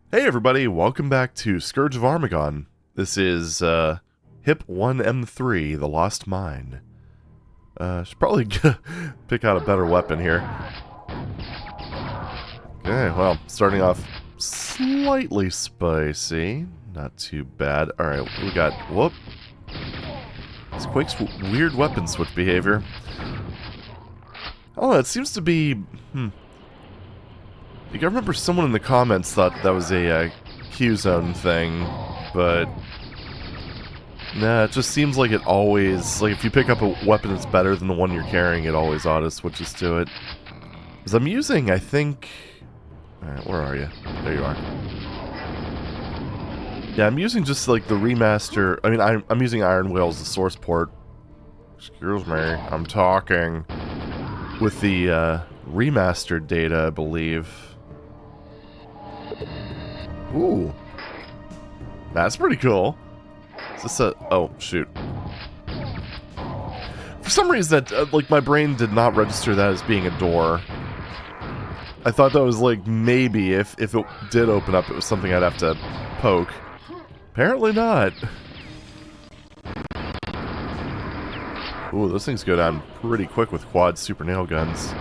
Hey everybody, welcome back to Scourge of Armagon. This is HIP 1M3, The Lost Mine. Should probably pick out a better weapon here. Okay, well, starting off slightly spicy. Not too bad. Alright, we got... Whoop. This Quake's weird weapon switch behavior. Oh, it seems to be... I remember someone in the comments thought that was a Q-zone thing, but... Nah, it just seems like it always... Like, if you pick up a weapon that's better than the one you're carrying, it always auto-switches to it. Because I'm using, I think... Alright, where are you? There you are. Yeah, I'm using just, like, the remaster... I mean, I'm using Ironwail as the source port. Excuse me, I'm talking. With the, remastered data, I believe. Ooh. That's pretty cool. Is this a... Oh, shoot. For some reason, that like, my brain did not register that as being a door. I thought that was, like, maybe if it did open up, it was something I'd have to poke. Apparently not. Ooh, those things go down pretty quick with quad super nail guns.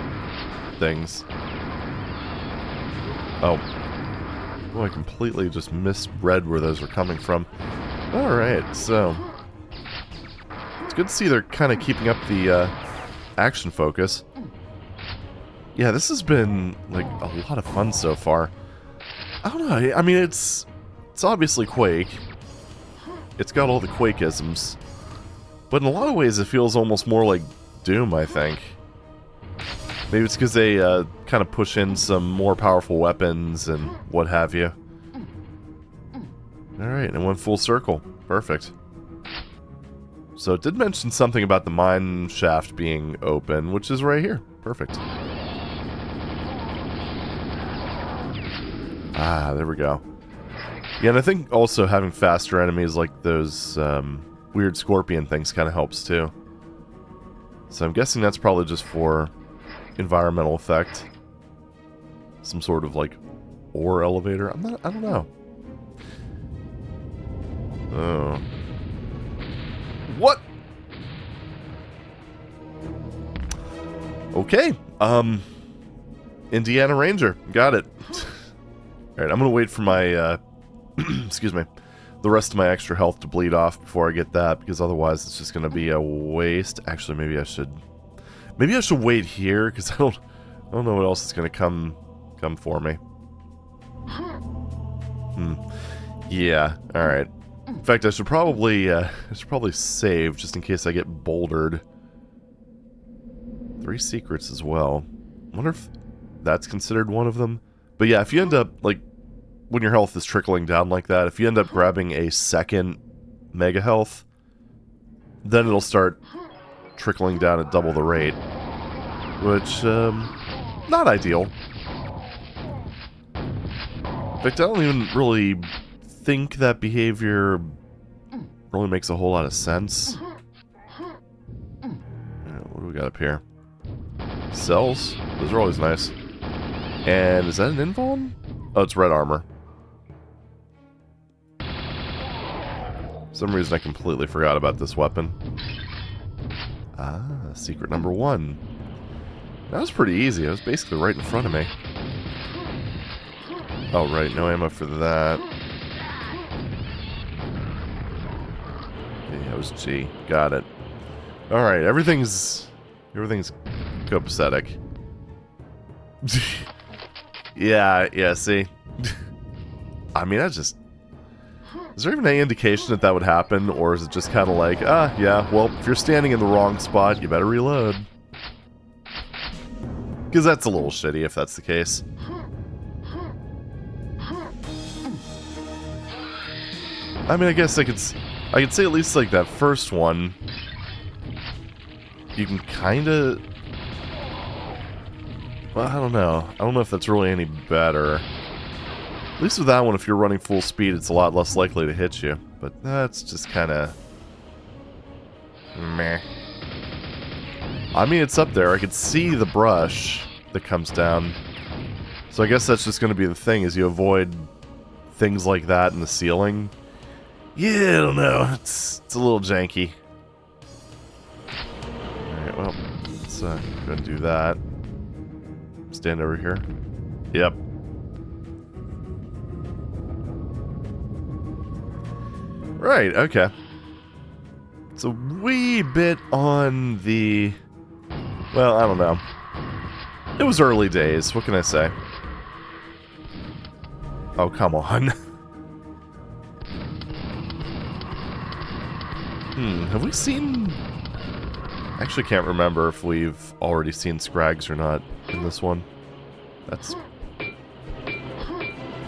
Things. Oh. Oh, I completely just misread where those were coming from. Alright, so... It's good to see they're kind of keeping up the action focus. Yeah, this has been, like, a lot of fun so far. I don't know, I mean, it's obviously Quake. It's got all the Quake-isms. But in a lot of ways, it feels almost more like Doom, I think. Maybe it's because they kind of push in some more powerful weapons and what have you. Alright, and went full circle. Perfect. So it did mention something about the mine shaft being open, which is right here. Perfect. Ah, there we go. Yeah, and I think also having faster enemies like those weird scorpion things kind of helps too. So I'm guessing that's probably just for environmental effect. Some sort of, like, ore elevator. I don't know. Oh. What? Okay. Indiana Ranger. Got it. Alright, I'm gonna wait for my, excuse me, the rest of my extra health to bleed off before I get that, because otherwise it's just gonna be a waste. Actually, maybe I should wait here, because I don't know what else is gonna come for me. Yeah, alright. In fact, I should probably save, just in case I get bouldered. 3 secrets as well. I wonder if that's considered one of them. But yeah, if you end up, like, when your health is trickling down like that, if you end up grabbing a second mega health, then it'll start trickling down at double the rate. Which, not ideal. In fact, I don't even really think that behavior really makes a whole lot of sense. What do we got up here? Cells? Those are always nice. And is that an invuln? Oh, it's red armor. For some reason I completely forgot about this weapon. Ah, secret number 1. That was pretty easy. It was basically right in front of me. Oh, right. No ammo for that. Yeah, it was G. Got it. Alright, everything's copacetic. Yeah, see? I mean, that's just... Is there even any indication that would happen, or is it just kind of like, yeah, well, if you're standing in the wrong spot, you better reload. Because that's a little shitty if that's the case. I mean, I guess I could say at least, like, that first one, you can kind of... Well, I don't know. I don't know if that's really any better. At least with that one, if you're running full speed, it's a lot less likely to hit you. But that's just kind of... meh. I mean, it's up there. I could see the brush that comes down. So I guess that's just going to be the thing, is you avoid things like that in the ceiling. Yeah, I don't know. It's a little janky. Alright, well, let's go ahead and do that. Stand over here. Yep. Right, okay. It's a wee bit on the... Well, I don't know. It was early days, what can I say? Oh, come on. Have we seen... Actually can't remember if we've already seen Scrags or not in this one. That's...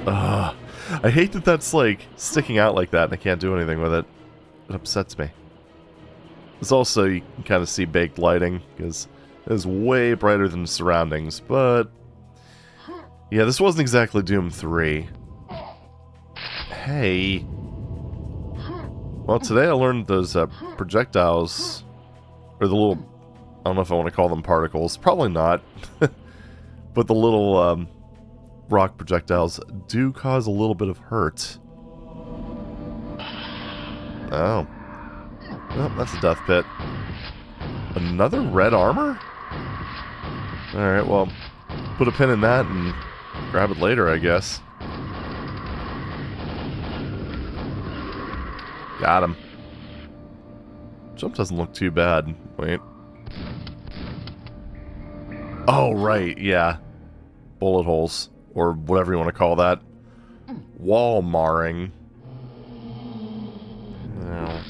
I hate that that's, like, sticking out like that and I can't do anything with it. It upsets me. There's also, you can kind of see baked lighting, because it is way brighter than the surroundings, but... Yeah, this wasn't exactly Doom 3. Hey... Well, today I learned those projectiles, or the little, I don't know if I want to call them particles, probably not, but the little rock projectiles do cause a little bit of hurt. Oh. Well, that's a death pit. Another red armor? Alright, well, put a pin in that and grab it later, I guess. Got him. Jump doesn't look too bad. Wait. Oh, right, yeah. Bullet holes. Or whatever you want to call that. Wall marring. No.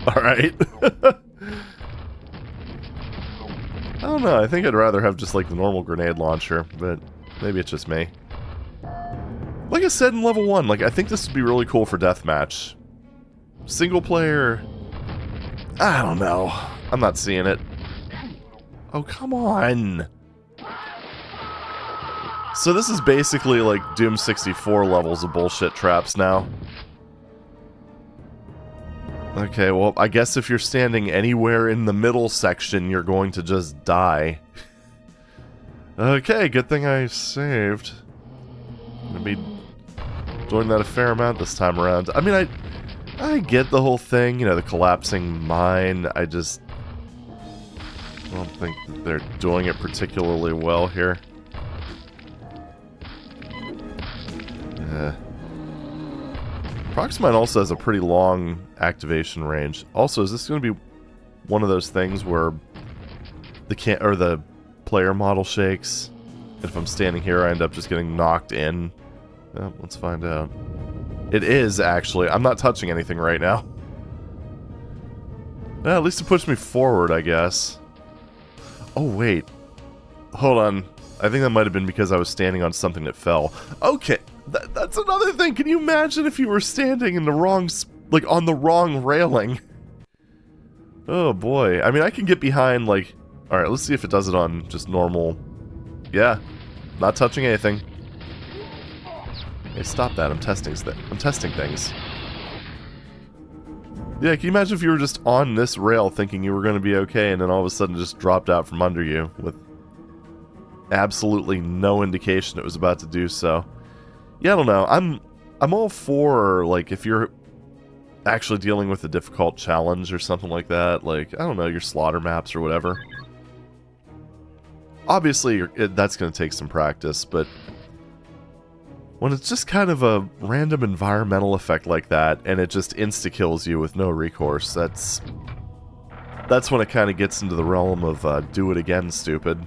Alright. I don't know, I think I'd rather have just like the normal grenade launcher, but maybe it's just me. Like I said in level 1, like I think this would be really cool for deathmatch. Single player... I don't know. I'm not seeing it. Oh, come on! So this is basically like Doom 64 levels of bullshit traps now. Okay, well, I guess if you're standing anywhere in the middle section, you're going to just die. Okay, good thing I saved. I'm gonna be doing that a fair amount this time around. I mean, I get the whole thing, you know, the collapsing mine. I just don't think that they're doing it particularly well here. Proximine also has a pretty long activation range. Also, is this going to be one of those things where the player model shakes? If I'm standing here, I end up just getting knocked in. Oh, let's find out. It is, actually. I'm not touching anything right now. Well, at least it pushed me forward, I guess. Oh, wait. Hold on. I think that might have been because I was standing on something that fell. Okay, that's another thing. Can you imagine if you were standing in the wrong, like, on the wrong railing? Oh, boy. I mean, I can get behind, like... Alright, let's see if it does it on just normal... Yeah. Not touching anything. Hey, stop that. I'm testing things. Yeah, can you imagine if you were just on this rail thinking you were going to be okay, and then all of a sudden it just dropped out from under you with absolutely no indication it was about to do so. Yeah, I don't know. I'm all for, like, if you're actually dealing with a difficult challenge or something like that, like, I don't know, your slaughter maps or whatever. Obviously, that's going to take some practice, but when it's just kind of a random environmental effect like that, and it just insta-kills you with no recourse, that's when it kind of gets into the realm of do it again, stupid.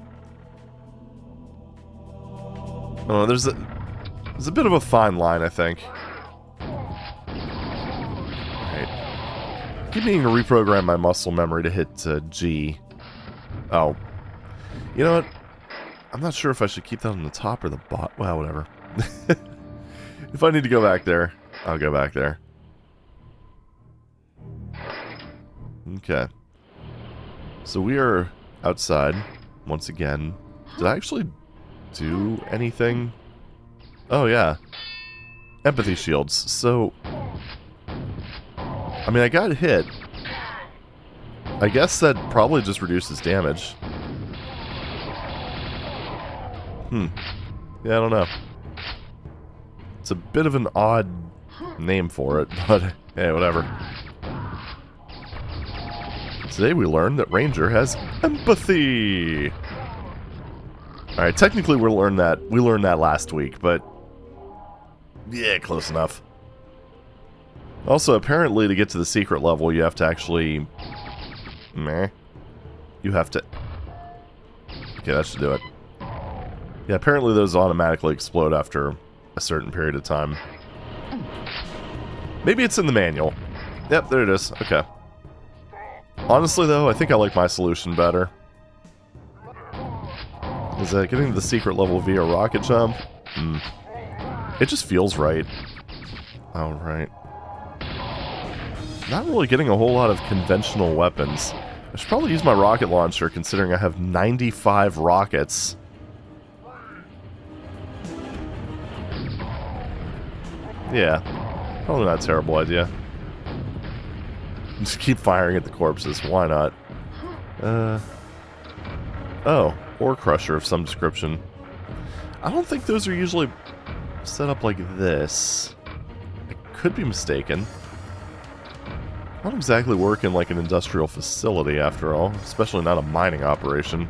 Oh, there's a bit of a fine line, I think. Alright. Keep needing to reprogram my muscle memory to hit G. Oh. You know what? I'm not sure if I should keep that on the top or the bottom. Well, whatever. If I need to go back there, I'll go back there. Okay. So we are outside, once again. Did I actually do anything? Oh, yeah. Empathy shields. So, I mean, I got hit. I guess that probably just reduces damage. Yeah, I don't know. It's a bit of an odd name for it, but hey, whatever. Today we learned that Ranger has empathy. Alright, technically we learned that last week, but yeah, close enough. Also, apparently to get to the secret level, you have to actually... You have to... Okay, that should do it. Yeah, apparently those automatically explode after a certain period of time. Maybe it's in the manual. Yep, there it is. Okay. Honestly, though, I think I like my solution better. Is that getting to the secret level via rocket jump? It just feels right. Alright. Not really getting a whole lot of conventional weapons. I should probably use my rocket launcher, considering I have 95 rockets. Yeah, probably not a terrible idea. Just keep firing at the corpses, why not? Oh, ore crusher of some description. I don't think those are usually set up like this. I could be mistaken. I don't exactly work in like an industrial facility after all, especially not a mining operation.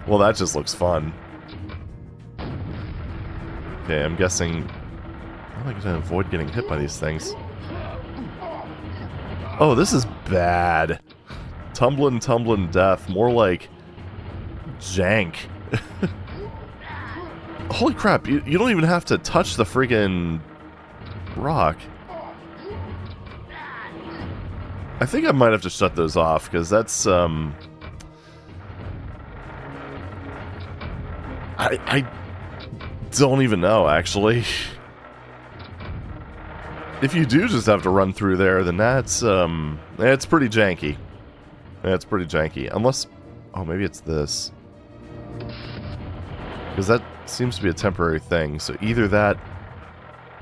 Well, that just looks fun. Okay, I'm guessing... How am I going to avoid getting hit by these things? Oh, this is bad. Tumbling death. More like... jank. Holy crap, you don't even have to touch the friggin' rock. I think I might have to shut those off, because that's, I don't even know, actually. If you do just have to run through there, then that's pretty janky. That's pretty janky. Unless... Oh, maybe it's this. Because that seems to be a temporary thing, so either that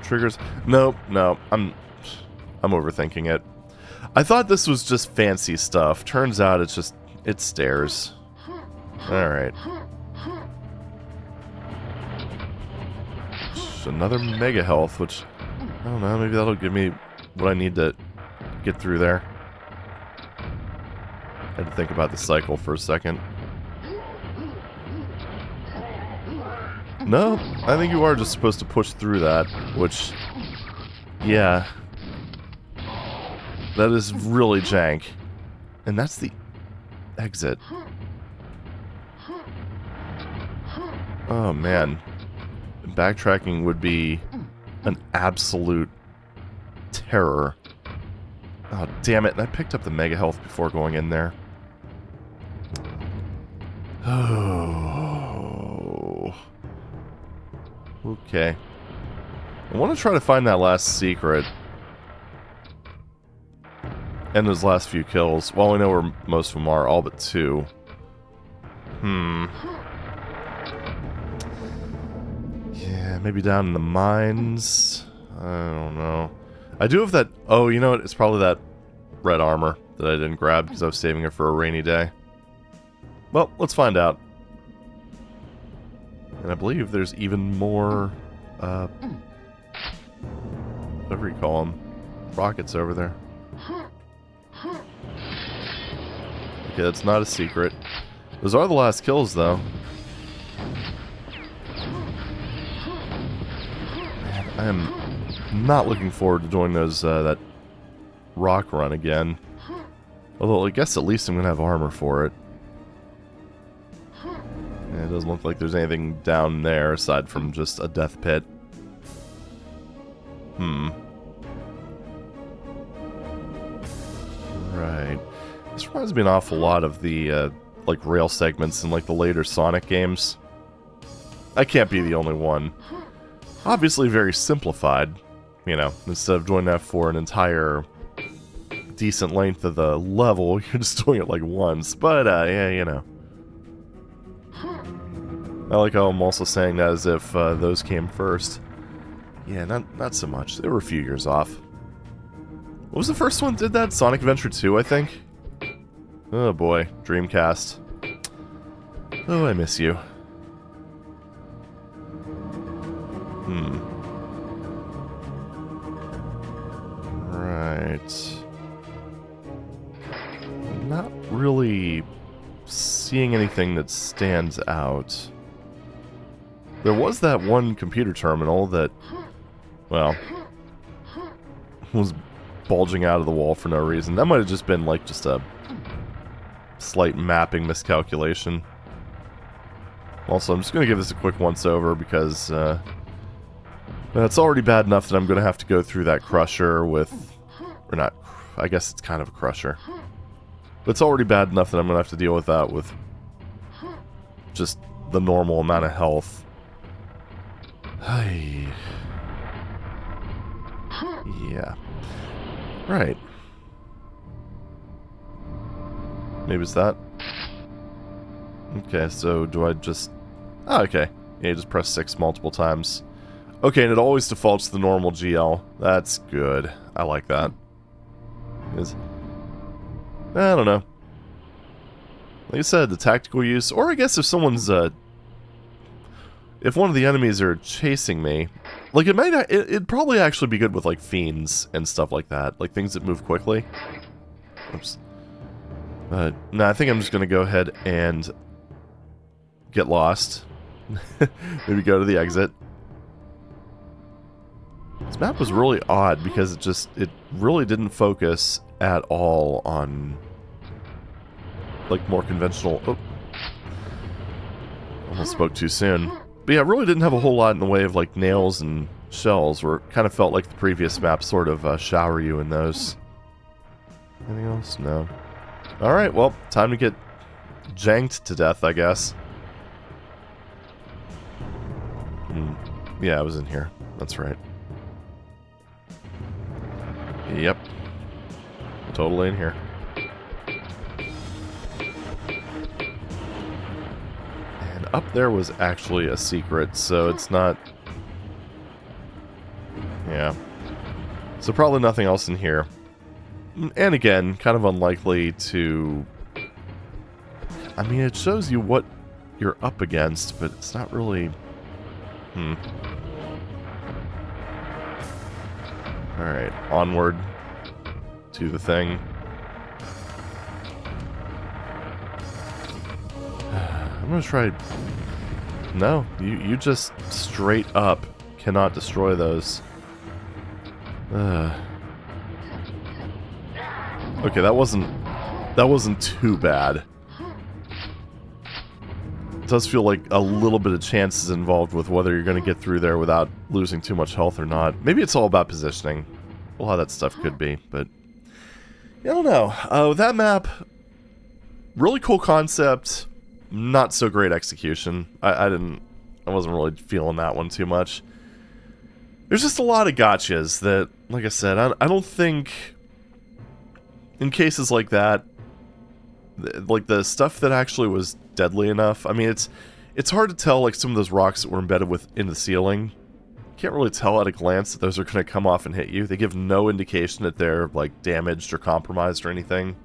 triggers... Nope, no, I'm overthinking it. I thought this was just fancy stuff. Turns out it's just... it stairs. Alright. Another mega health, which... I don't know, maybe that'll give me what I need to get through there. I had to think about the cycle for a second. No, I think you are just supposed to push through that, which, yeah, that is really jank. And that's the exit. Oh man, backtracking would be an absolute terror. Oh damn it, and I picked up the mega health before going in there. Oh. Okay. I want to try to find that last secret. And those last few kills. Well, we know where most of them are, all but 2. Yeah, maybe down in the mines. I don't know. I do have that... Oh, you know what? It's probably that red armor that I didn't grab because I was saving it for a rainy day. Well, let's find out. And I believe there's even more, whatever you call them, rockets over there. Okay, that's not a secret. Those are the last kills, though. Man, I am not looking forward to doing those, that rock run again. Although, I guess at least I'm going to have armor for it. Yeah, it doesn't look like there's anything down there aside from just a death pit. Right. This reminds me an awful lot of the, like, rail segments in, like, the later Sonic games. I can't be the only one. Obviously very simplified, you know. Instead of doing that for an entire decent length of the level, you're just doing it, like, once. But, yeah, you know. I like how I'm also saying that as if those came first. Yeah, not so much. They were a few years off. What was the first one that did that? Sonic Adventure 2, I think? Oh boy, Dreamcast. Oh, I miss you. Right. Not really seeing anything that stands out. There was that one computer terminal that, well, was bulging out of the wall for no reason. That might have just been like just a slight mapping miscalculation. Also, I'm just going to give this a quick once-over because it's already bad enough that I'm going to have to go through that crusher with... Or not, I guess it's kind of a crusher. But it's already bad enough that I'm going to have to deal with that with just the normal amount of health. Yeah. Right. Maybe it's that. Okay, so do I just... Oh, okay. Yeah, you just press 6 multiple times. Okay, and it always defaults to the normal GL. That's good. I like that. I don't know. Like I said, the tactical use, or I guess if someone's, if one of the enemies are chasing me, like it might, it'd probably actually be good with like fiends and stuff like that, like things that move quickly. Oops. No, I think I'm just gonna go ahead and get lost. Maybe go to the exit. This map was really odd because it really didn't focus at all on like more conventional... Oh. Almost spoke too soon. But yeah, it really didn't have a whole lot in the way of like nails and shells, where it kind of felt like the previous map sort of shower you in those. Anything else? No. Alright, well, time to get janked to death, I guess. Yeah, I was in here. That's right. Yep. Totally in here. And up there was actually a secret, so it's not... Yeah. So probably nothing else in here. And again, kind of unlikely to... I mean, it shows you what you're up against, but it's not really... Alright, onward to the thing. I'm gonna try... No, you just straight up cannot destroy those. Okay, that wasn't too bad. It does feel like a little bit of chance is involved with whether you're going to get through there without losing too much health or not. Maybe it's all about positioning. A lot of that stuff could be, but... I don't know. That map, really cool concept, not so great execution. I wasn't really feeling that one too much. There's just a lot of gotchas that, like I said, I don't think... In cases like that, like the stuff that actually was deadly enough. I mean, it's hard to tell, like some of those rocks that were embedded in the ceiling. You can't really tell at a glance that those are going to come off and hit you. They give no indication that they're like damaged or compromised or anything.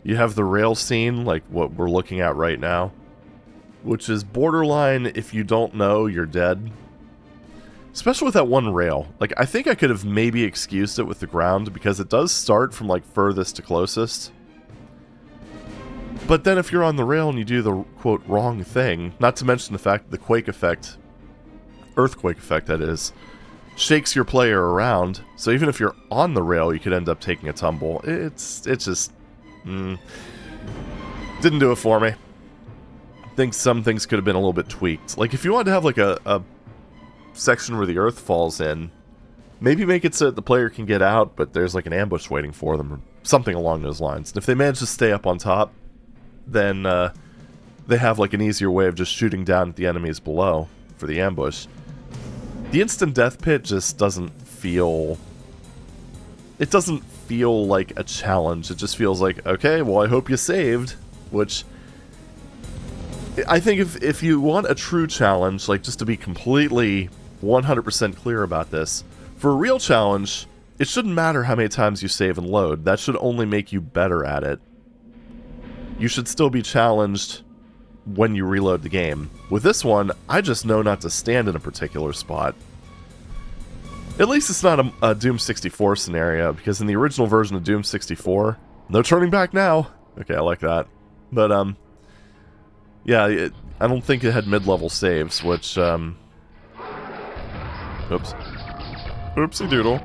You have the rail scene, like what we're looking at right now, which is borderline. If you don't know, you're dead. Especially with that one rail. Like, I think I could have maybe excused it with the ground, because it does start from, like, furthest to closest. But then if you're on the rail and you do the, quote, wrong thing, not to mention the fact that the quake effect, earthquake effect that is, shakes your player around, so even if you're on the rail, you could end up taking a tumble. It's just... didn't do it for me. I think some things could have been a little bit tweaked. Like, if you wanted to have, like, a section where the earth falls in, maybe make it so that the player can get out, but there's like an ambush waiting for them, or something along those lines. And if they manage to stay up on top, then they have like an easier way of just shooting down at the enemies below for the ambush. The instant death pit just doesn't feel... It doesn't feel like a challenge. It just feels like, okay, well, I hope you saved, which... I think if you want a true challenge, like just to be completely 100% clear about this, for a real challenge, it shouldn't matter how many times you save and load. That should only make you better at it. you should still be challenged when you reload the game. With this one, I just know not to stand in a particular spot. At least it's not a Doom 64 scenario, because in the original version of Doom 64, no turning back now. Okay, I like that. But, yeah, I don't think it had mid-level saves, which, oops. Oopsie doodle.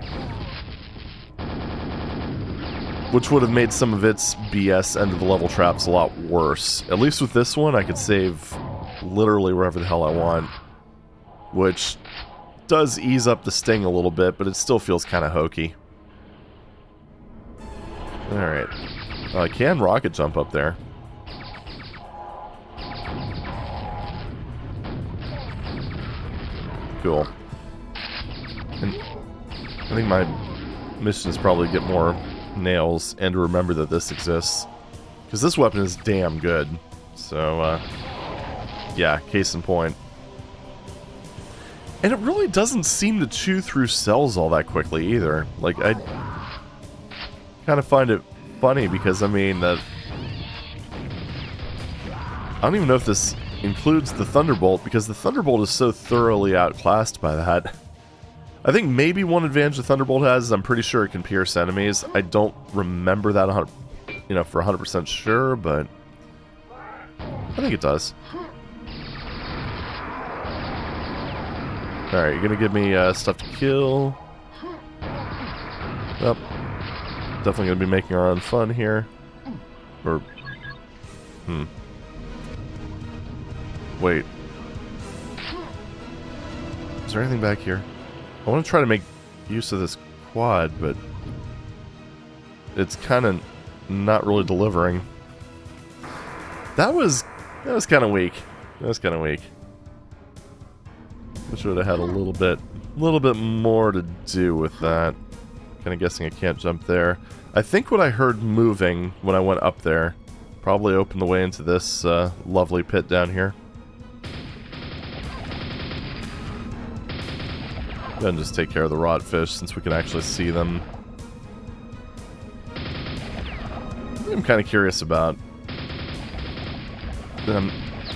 Which would have made some of its BS end-of-the-level traps a lot worse. At least with this one, I could save literally wherever the hell I want. Which does ease up the sting a little bit, but it still feels kind of hokey. Alright. I can rocket jump up there. Cool. And I think my mission is probably to get more nails and to remember that this exists. Because this weapon is damn good. So, yeah, case in point. And it really doesn't seem to chew through cells all that quickly either. Like, I kind of find it funny because, I mean, I don't even know if this includes the Thunderbolt, because the Thunderbolt is so thoroughly outclassed by that. I think maybe one advantage the Thunderbolt has is I'm pretty sure it can pierce enemies. I don't remember that 100, for 100% sure, but I think it does. Alright, you're gonna give me stuff to kill. Yep. Definitely gonna be making our own fun here. Or... Wait. Is there anything back here? I want to try to make use of this quad, but it's kind of not really delivering. That was kind of weak. That was kind of weak. I should have had a little bit more to do with that. Kind of guessing I can't jump there. I think what I heard moving when I went up there probably opened the way into this lovely pit down here. And just take care of the rotfish since we can actually see them. I'm kind of curious about. I'm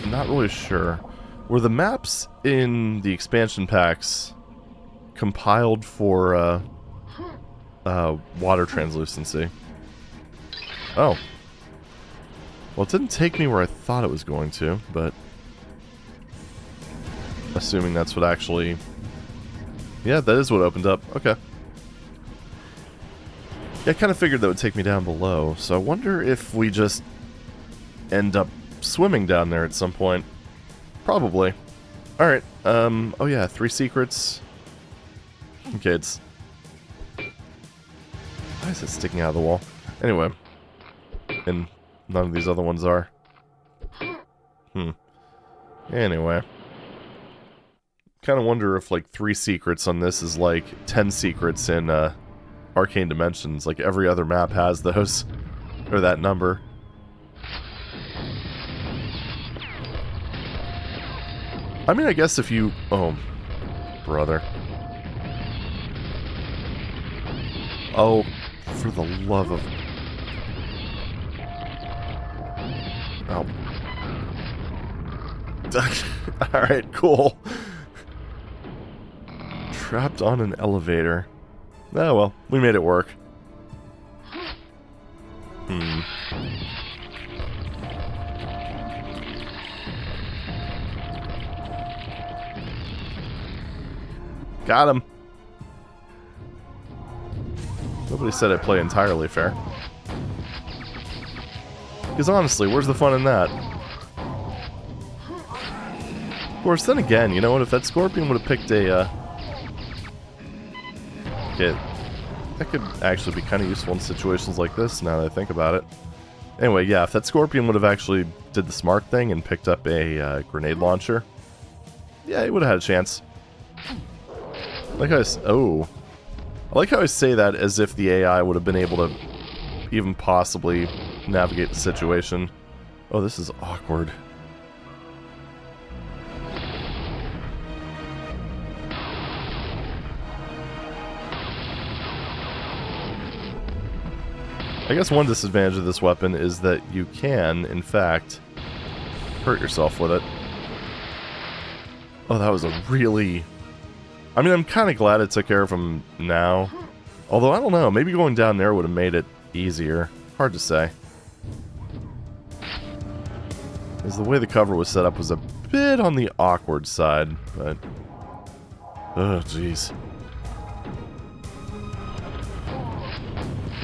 not really sure. Were the maps in the expansion packs compiled for water translucency? Oh. Well, it didn't take me where I thought it was going to, but assuming that's what actually... Yeah, that is what opened up. Okay. Yeah, I kind of figured that would take me down below, so I wonder if we just end up swimming down there at some point. Probably. Alright, oh yeah, 3 secrets. Okay, it's... Why is it sticking out of the wall? Anyway. And none of these other ones are. Anyway. Kind of wonder if, like, 3 secrets on this is like 10 secrets in, Arcane Dimensions. Like, every other map has those. Or that number. I mean, I guess if you... Oh, brother. Oh, for the love of... Oh. Alright, cool. Trapped on an elevator. Oh well, we made it work. Got him. Nobody said I play entirely fair. Because honestly, where's the fun in that? Of course, then again, you know what? If that Scorpion would have picked a, okay, that could actually be kind of useful in situations like this, now that I think about it. Anyway, yeah, if that Scorpion would have actually did the smart thing and picked up a grenade launcher, yeah, he would have had a chance. Like I like how I say that as if the AI would have been able to even possibly navigate the situation. Oh, this is awkward. I guess one disadvantage of this weapon is that you can, in fact, hurt yourself with it. Oh, that was a really... I mean, I'm kind of glad it took care of him now. Although, I don't know, maybe going down there would have made it easier. Hard to say. Because the way the cover was set up was a bit on the awkward side, but... Oh, jeez.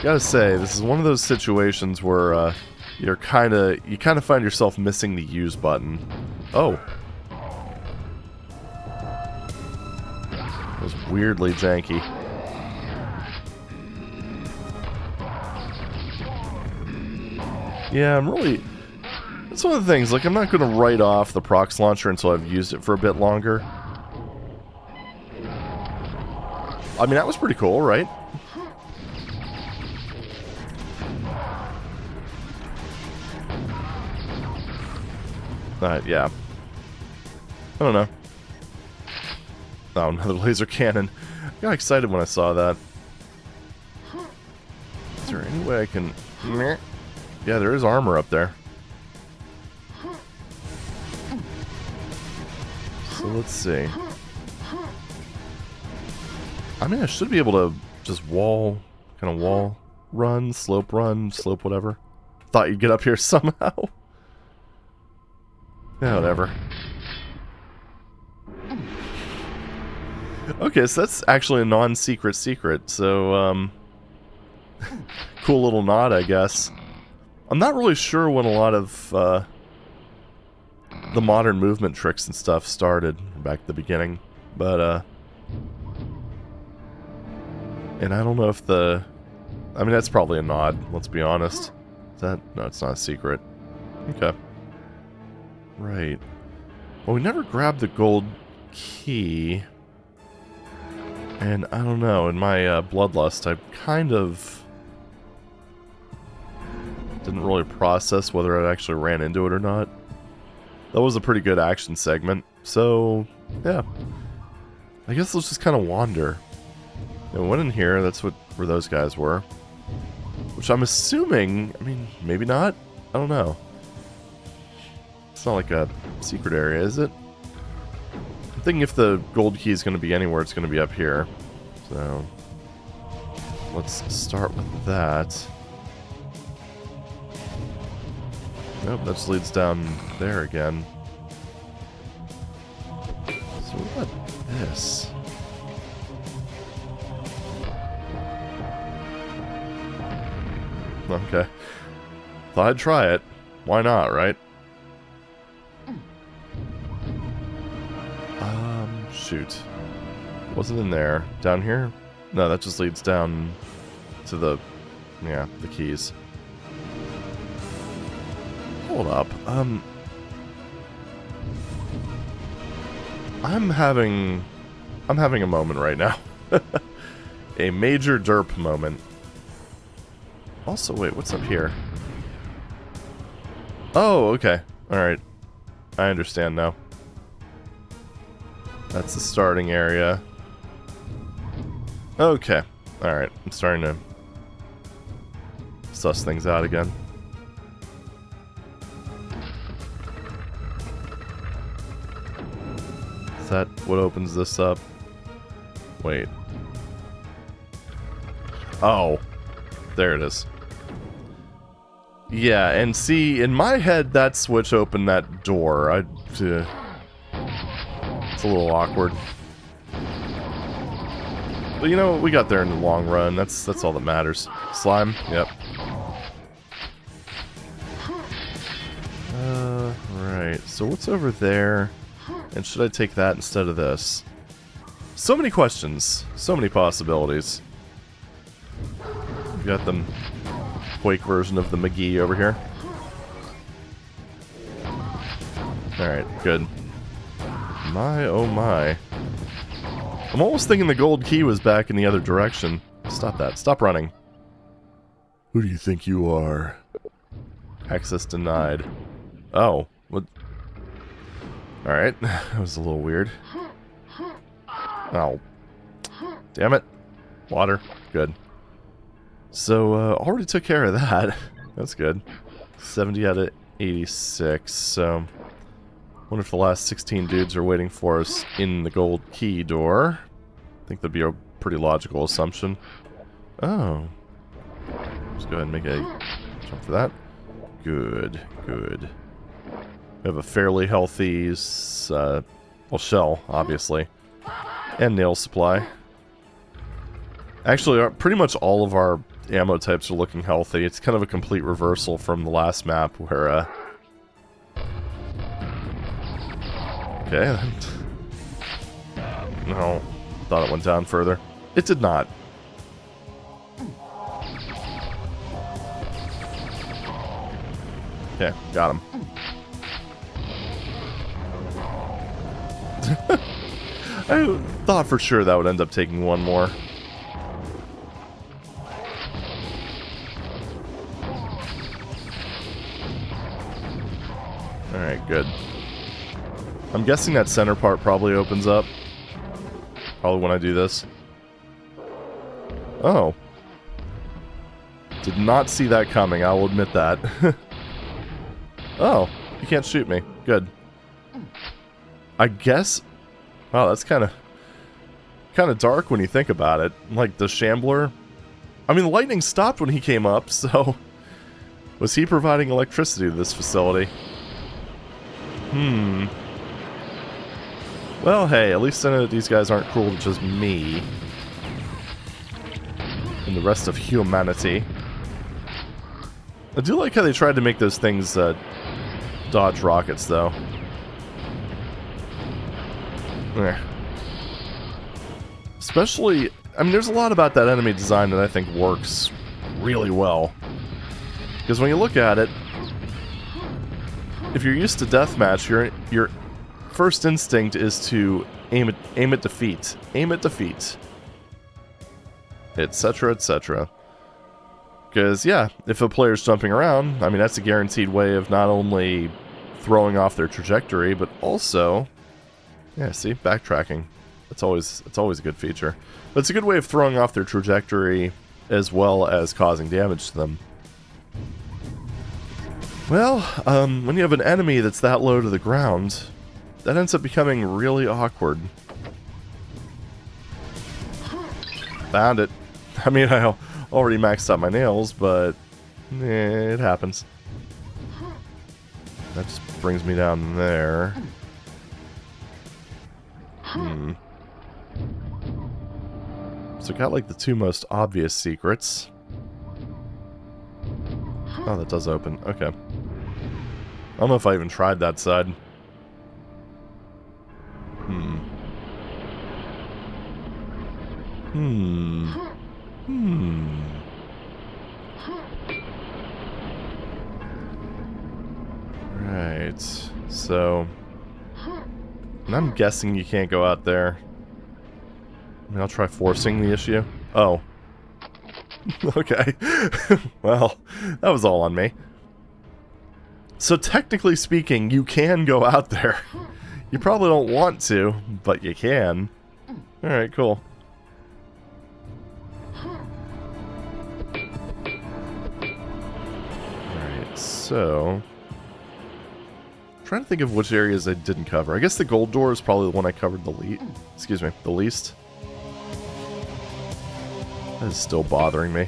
Gotta say, this is one of those situations where you kind of find yourself missing the use button. Oh. It was weirdly janky. Yeah, I'm really... That's one of the things, like, I'm not going to write off the prox launcher until I've used it for a bit longer. I mean, that was pretty cool, right? Yeah. I don't know. Oh, another laser cannon. I got excited when I saw that. Is there any way I can... Yeah, there is armor up there. So let's see. I mean, I should be able to just wall run, slope whatever. Thought you'd get up here somehow. Yeah, whatever. Okay, so that's actually a non-secret secret, so, cool little nod, I guess. I'm not really sure when a lot of, the modern movement tricks and stuff started back at the beginning, but, and I don't know if the... I mean, that's probably a nod, let's be honest. Is that... No, it's not a secret. Okay. Right. Well, we never grabbed the gold key. And I don't know, in my bloodlust, I kind of didn't really process whether I actually ran into it or not. That was a pretty good action segment, so yeah. I guess let's just kind of wander. And we went in here, that's where those guys were. Which I'm assuming, I mean, maybe not? I don't know. It's not like a secret area, is it? I'm thinking if the gold key is going to be anywhere, it's going to be up here. So, let's start with that. Nope, that just leads down there again. So what about this? Okay. Thought I'd try it. Why not, right? Shoot. Wasn't in there. Down here? No, that just leads down to the... Yeah, the keys. Hold up. I'm having a moment right now. A major derp moment. Also, wait, what's up here? Oh, okay. Alright. I understand now. That's the starting area. Okay. Alright, I'm starting to suss things out again. Is that what opens this up? Wait. Oh. There it is. Yeah, and see, in my head, that switch opened that door. It's a little awkward. But you know, we got there in the long run. That's all that matters. Slime? Yep. Right. So what's over there? And should I take that instead of this? So many questions. So many possibilities. We got the Quake version of the McGee over here. Alright, good. My, oh my. I'm almost thinking the gold key was back in the other direction. Stop that. Stop running. Who do you think you are? Access denied. Oh. What? Alright. That was a little weird. Oh. Damn it. Water. Good. So, already took care of that. That's good. 70 out of 86, so... wonder if the last 16 dudes are waiting for us in the gold key door. I think that'd be a pretty logical assumption. Oh. Let's go ahead and make a jump for that. Good, good. We have a fairly healthy, well, shell, obviously. And nail supply. Actually, pretty much all of our ammo types are looking healthy. It's kind of a complete reversal from the last map where, okay. No. Thought it went down further. It did not. Okay, got him. I thought for sure that would end up taking one more. Alright, good. I'm guessing that center part probably opens up. Probably when I do this. Oh. Did not see that coming, I will admit that. Oh, you can't shoot me. Good. I guess... Wow, that's kind of dark when you think about it. Like, the Shambler... I mean, the lightning stopped when he came up, so... Was he providing electricity to this facility? Well, hey, at least I know that these guys aren't cruel to just me. And the rest of humanity. I do like how they tried to make those things dodge rockets, though. Especially, I mean, there's a lot about that enemy design that I think works really well. Because when you look at it, if you're used to deathmatch, your first instinct is to aim at defeat, etc., etc. Because yeah, if a player's jumping around, I mean that's a guaranteed way of not only throwing off their trajectory, but also, yeah, see, backtracking. It's always a good feature. But it's a good way of throwing off their trajectory as well as causing damage to them. Well, when you have an enemy that's that low to the ground, that ends up becoming really awkward. Found it. I mean, I already maxed out my nails, but it happens. That just brings me down there. So got like the two most obvious secrets. Oh, that does open. Okay. I don't know if I even tried that side. Right. So... And I'm guessing you can't go out there. I mean, I'll try forcing the issue. Oh. Okay. Well, that was all on me. So technically speaking, you can go out there. You probably don't want to, but you can. Alright, cool. Alright, so... I'm trying to think of which areas I didn't cover. I guess the gold door is probably the one I covered the least. That is still bothering me.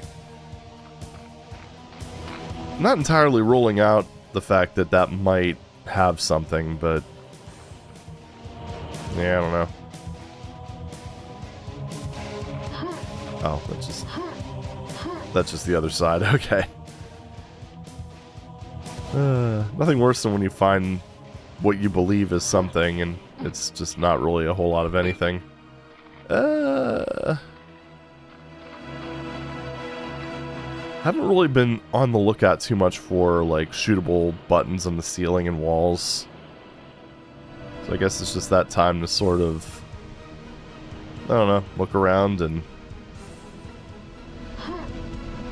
I'm not entirely ruling out the fact that that might have something, but... yeah, I don't know. Oh, that's just the other side. Okay. Nothing worse than when you find what you believe is something and it's just not really a whole lot of anything. Haven't really been on the lookout too much for like shootable buttons on the ceiling and walls. So I guess it's just that time to sort of, I don't know, look around and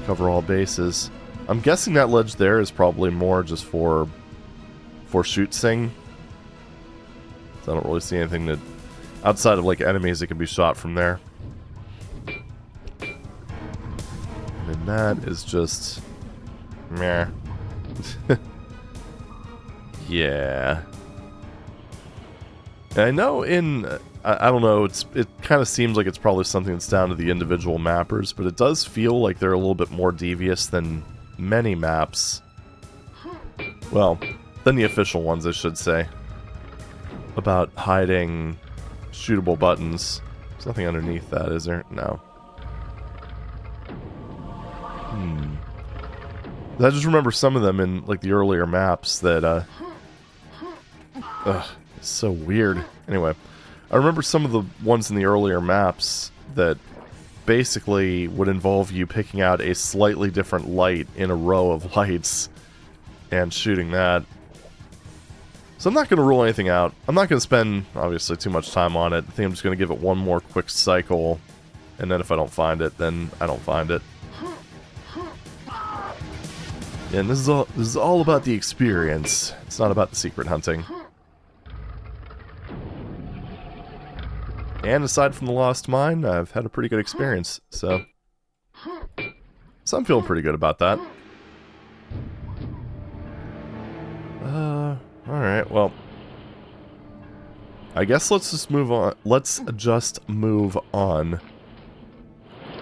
cover all bases. I'm guessing that ledge there is probably more just for shoot sing. So I don't really see anything that, outside of like enemies that can be shot from there. And And that is just... meh. Yeah. I know in... I don't know, it kind of seems like it's probably something that's down to the individual mappers, but it does feel like they're a little bit more devious than many maps. Well, than the official ones, I should say. About hiding shootable buttons. There's nothing underneath that, is there? No. I just remember some of them in, like, the earlier maps that, it's so weird. Anyway, I remember some of the ones in the earlier maps that basically would involve you picking out a slightly different light in a row of lights and shooting that. So I'm not going to rule anything out. I'm not going to spend, obviously, too much time on it. I think I'm just going to give it one more quick cycle, and then if I don't find it, then I don't find it. And this is all about the experience. It's not about the secret hunting. And aside from the Lost Mine, I've had a pretty good experience, so I'm feeling pretty good about that. Alright, well, I guess let's just move on. Let's just move on.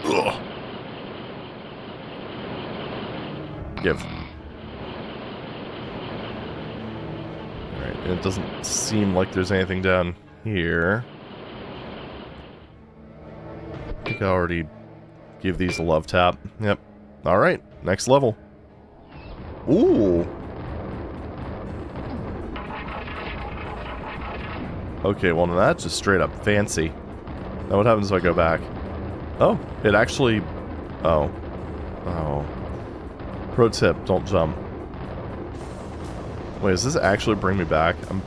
Ugh. Give. Alright, and it doesn't seem like there's anything down here. I think I already give these a love tap. Yep. Alright, next level. Ooh! Okay, well, now that's just straight up fancy. Now what happens if I go back? Oh, it actually... Oh. Oh. Pro tip, don't jump. Wait, does this actually bring me back? I'm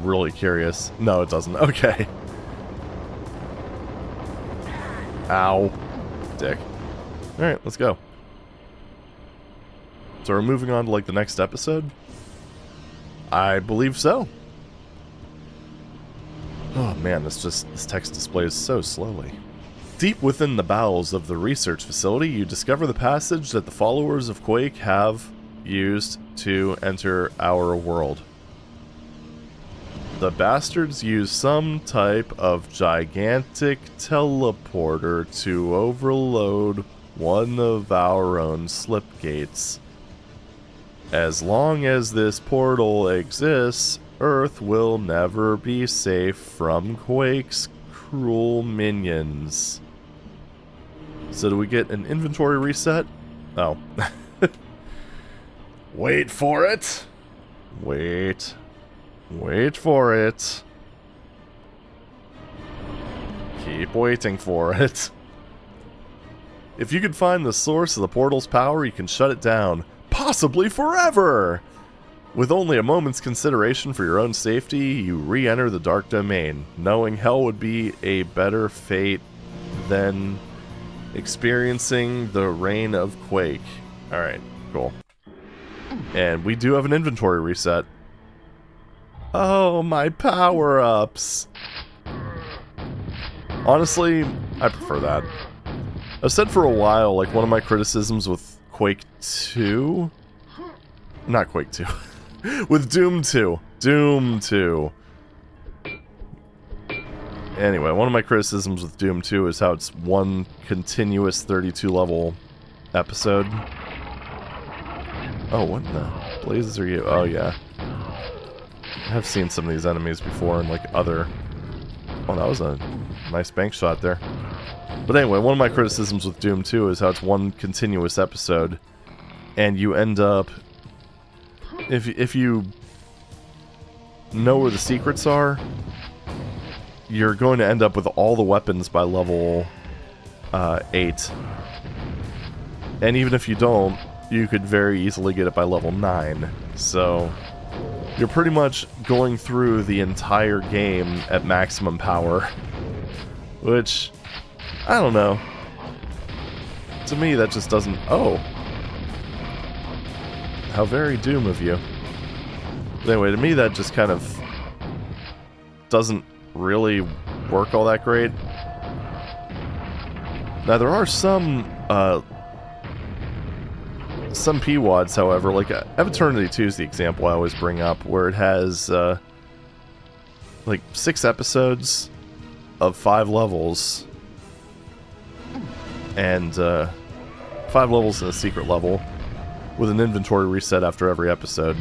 really curious. No, it doesn't. Okay. Ow. Dick. Alright, let's go. So we're moving on to, like, the next episode? I believe so. Oh man, this text displays so slowly. Deep within the bowels of the research facility, you discover the passage that the followers of Quake have used to enter our world. The bastards use some type of gigantic teleporter to overload one of our own slipgates. As long as this portal exists, Earth will never be safe from Quake's cruel minions. So do we get an inventory reset? Oh. Wait for it. Wait. Wait for it. Keep waiting for it. If you could find the source of the portal's power, you can shut it down. Possibly forever! With only a moment's consideration for your own safety, you re-enter the Dark Domain, knowing hell would be a better fate than experiencing the reign of Quake. Alright, cool. And we do have an inventory reset. Oh, my power-ups! Honestly, I prefer that. I've said for a while, like, one of my criticisms with Quake 2... Not Quake 2. With Doom 2. Doom 2. Anyway, one of my criticisms with Doom 2 is how it's one continuous 32-level episode. Oh, what in the blazes are you? Oh, yeah. I have seen some of these enemies before in, like, other... Oh, that was a nice bank shot there. But anyway, one of my criticisms with Doom 2 is how it's one continuous episode, and you end up... If you know where the secrets are, you're going to end up with all the weapons by level 8. And even if you don't, you could very easily get it by level 9. So you're pretty much going through the entire game at maximum power. Which, I don't know. To me, that just doesn't... Oh. How very Doom of you. But anyway, to me that just kind of doesn't really work all that great. Now there are some some P-Wads, however, like Eternity 2 is the example I always bring up, where it has like 6 episodes of 5 levels, and 5 levels in a secret level with an inventory reset after every episode.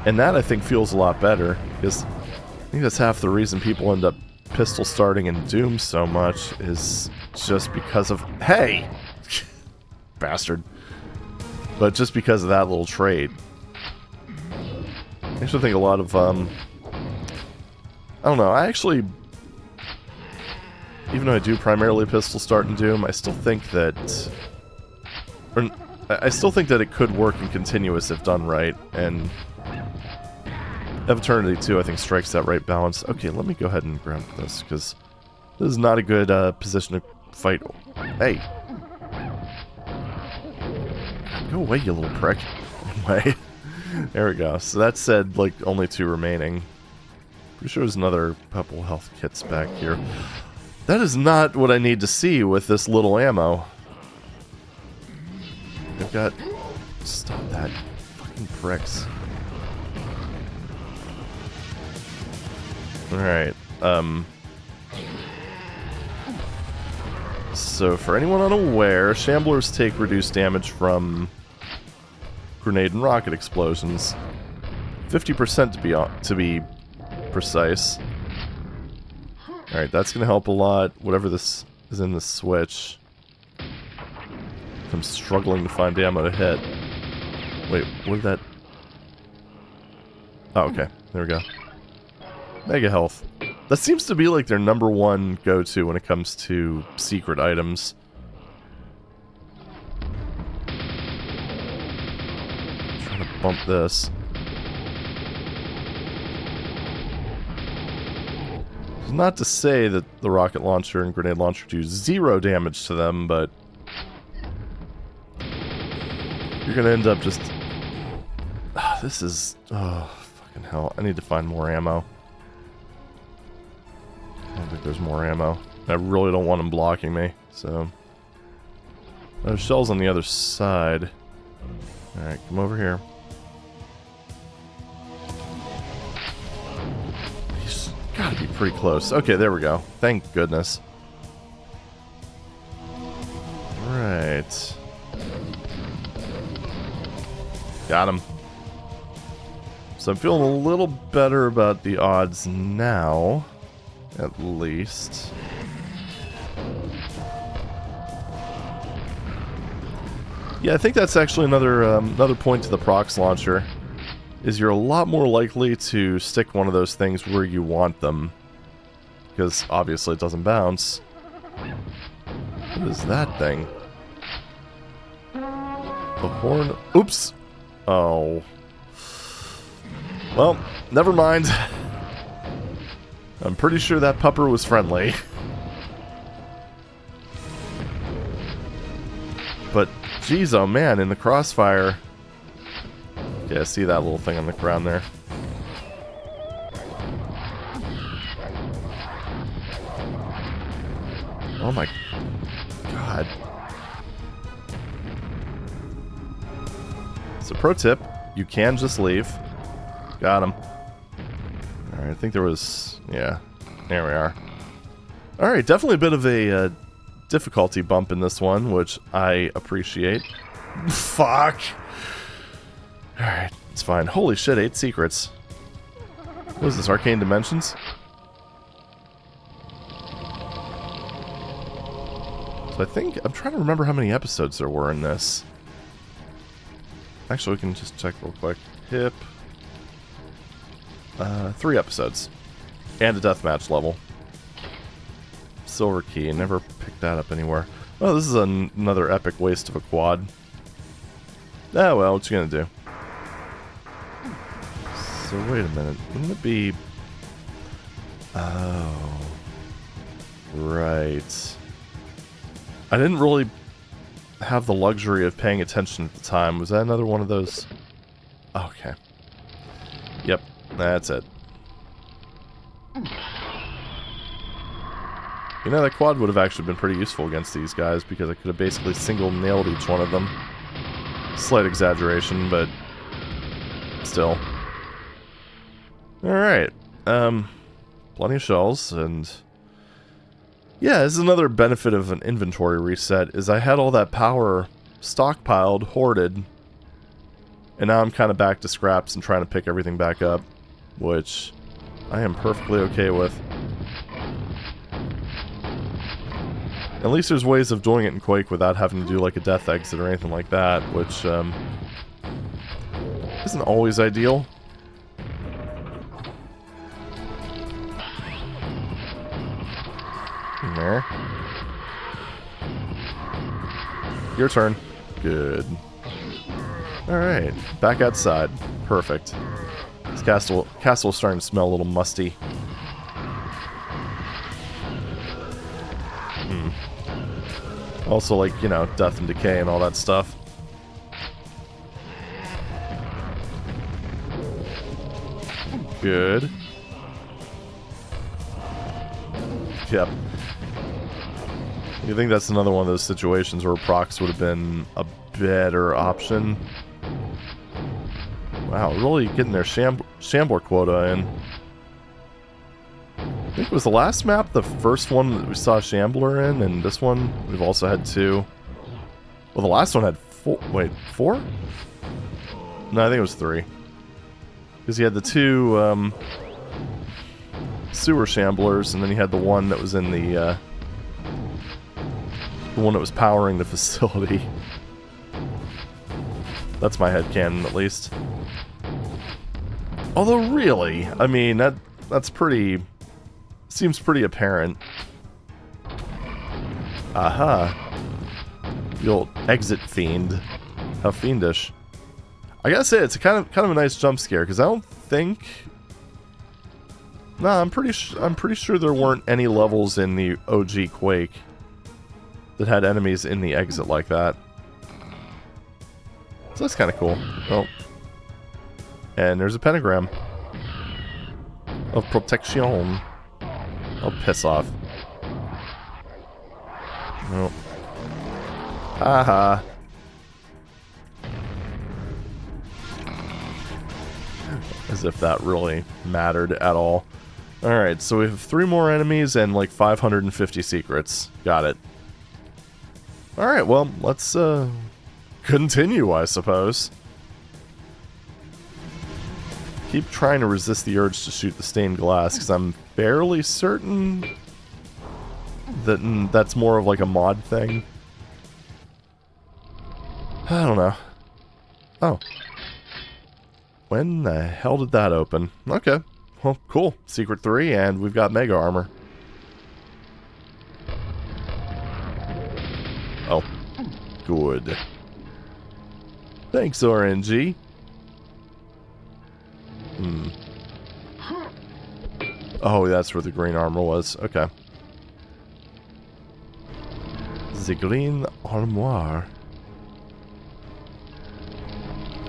And that, I think, feels a lot better, because I think that's half the reason people end up pistol starting in Doom so much, is just because of... Hey! Bastard. But just because of that little trait. I actually think a lot of, I don't know, I actually... Even though I do primarily pistol start in Doom, I still think that... I still think that it could work in continuous if done right, and... Eternity 2, I think, strikes that right balance. Okay, let me go ahead and grab this, because this is not a good position to fight. Hey! Go away, you little prick. Anyway, there we go. So that said, like, only 2 remaining. Pretty sure there's another couple health kits back here. That is not what I need to see with this little ammo. I've got... Stop that. Fucking pricks. Alright, so for anyone unaware, Shamblers take reduced damage from grenade and rocket explosions. 50% to be precise. Alright, that's gonna help a lot. Whatever this is in the switch. I'm struggling to find ammo to hit. Wait, what did that... Oh, okay. There we go. Mega health. That seems to be like their #1 go-to when it comes to secret items. I'm trying to bump this. It's not to say that the rocket launcher and grenade launcher do 0 damage to them, but you're gonna end up just... this is... oh, fucking hell. I need to find more ammo. I don't think there's more ammo. I really don't want them blocking me, so... There's shells on the other side. Alright, come over here. He's gotta be pretty close. Okay, there we go. Thank goodness. Right. Got him. So I'm feeling a little better about the odds now. At least. Yeah, I think that's actually another point to the prox launcher, is you're a lot more likely to stick one of those things where you want them, because obviously it doesn't bounce. What is that thing? The horn... Oops! Oh. Well, never mind. I'm pretty sure that pupper was friendly. But, geez, oh man, in the crossfire... Yeah, see that little thing on the ground there? Oh my... God. So, pro tip, you can just leave. Got him. Alright, I think there was... Yeah, there we are. Alright, definitely a bit of a difficulty bump in this one, which I appreciate. Fuck! Alright, it's fine. Holy shit, 8 secrets. What is this, Arcane Dimensions? So I think... I'm trying to remember how many episodes there were in this. Actually, we can just check real quick. Hip... 3 episodes. And a deathmatch level. Silver key. Never picked that up anywhere. Oh, this is another epic waste of a quad. Ah, well, what you gonna do? So, wait a minute. Wouldn't it be... Oh... Right. I didn't really have the luxury of paying attention at the time. Was that another one of those? Okay. Yep, that's it. You know, that quad would have actually been pretty useful against these guys, because I could have basically single-nailed each one of them. Slight exaggeration, but still. Alright. Plenty of shells, and yeah, this is another benefit of an inventory reset, is I had all that power stockpiled, hoarded, and now I'm kind of back to scraps and trying to pick everything back up, which I am perfectly okay with. At least there's ways of doing it in Quake without having to do like a death exit or anything like that, which isn't always ideal. In there. Your turn. Good. Alright, back outside. Perfect. This castle is starting to smell a little musty. Also, like, you know, death and decay and all that stuff. Good. Yep. You think that's another one of those situations where procs would have been a better option? Wow, really getting their Shambler quota in. I think it was the last map the first one that we saw Shambler in, and this one we've also had 2. Well, the last one had 4. Wait, 4? No, I think it was 3. Because you had the 2 sewer Shamblers, and then you had the one that was in the one that was powering the facility. That's my headcanon, at least. Although, really, I mean, that's pretty... seems pretty apparent. Aha. The old exit fiend. How fiendish. I gotta say, it's a kind of a nice jump scare, because I don't think... Nah, I'm pretty sure there weren't any levels in the OG Quake that had enemies in the exit like that. So that's kind of cool. Oh. And there's a pentagram of protection. Oh, piss off. Oh. Haha. As if that really mattered at all. Alright, so we have 3 more enemies and like 550 secrets. Got it. Alright, well, let's continue, I suppose. Keep trying to resist the urge to shoot the stained glass, because I'm fairly certain that that's more of like a mod thing. I don't know. Oh. When the hell did that open? Okay. Well, cool. Secret 3, and we've got Mega Armor. Oh. Good. Thanks, RNG. Oh, that's where the green armor was. Okay. The green armoire.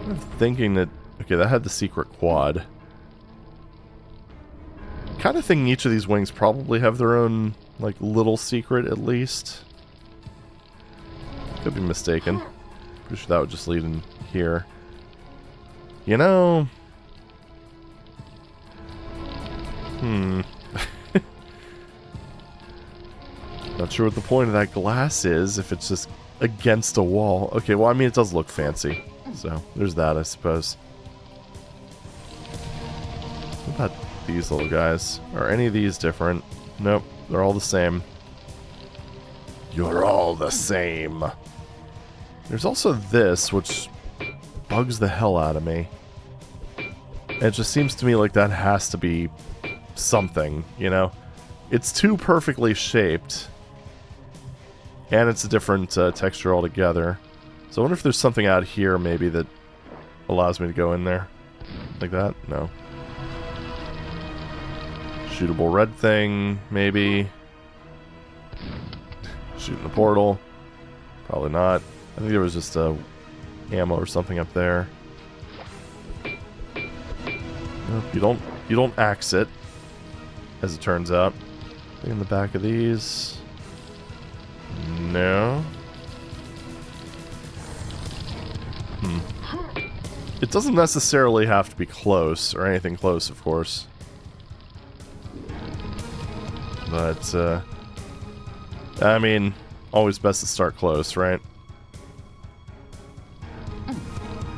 I'm thinking that... Okay, that had the secret quad. Kind of thinking each of these wings probably have their own, like, little secret, at least. Could be mistaken. Pretty sure that would just lead in here. You know... Not sure what the point of that glass is, if it's just against a wall. Okay, well, I mean, it does look fancy. So, there's that, I suppose. What about these little guys? Are any of these different? Nope, they're all the same. You're all the same. There's also this, which bugs the hell out of me. And it just seems to me like that has to be something, you know? It's too perfectly shaped. And it's a different texture altogether. So I wonder if there's something out here, maybe, that allows me to go in there. Like that? No. Shootable red thing, maybe. Shooting the portal. Probably not. I think there was just ammo or something up there. Nope, you don't axe it, as it turns out. In the back of these. No. It doesn't necessarily have to be close, or anything close, of course. But, I mean, always best to start close, right?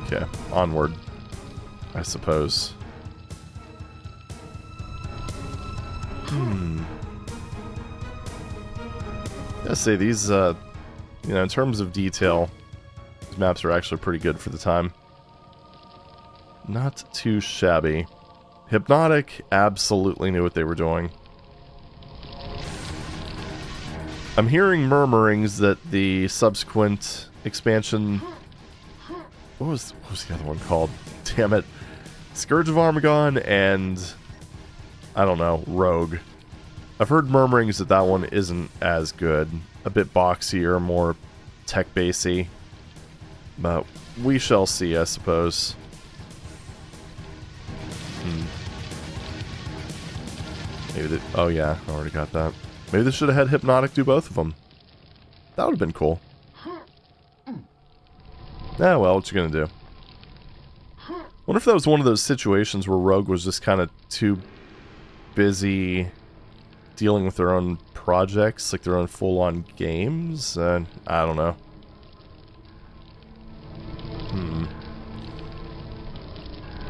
Okay, onward, I suppose. I say these, you know, in terms of detail, these maps are actually pretty good for the time. Not too shabby. Hypnotic absolutely knew what they were doing. I'm hearing murmurings that the subsequent expansion... What was the other one called? Damn it. Scourge of Armagon and... I don't know, Rogue. I've heard murmurings that that one isn't as good. A bit boxier, more tech-basy. But we shall see, I suppose. Maybe they... Oh yeah, I already got that. Maybe they should have had Hypnotic do both of them. That would have been cool. Ah, well, what you gonna do? Wonder if that was one of those situations where Rogue was just kind of too busy dealing with their own projects, like their own full-on games? I don't know.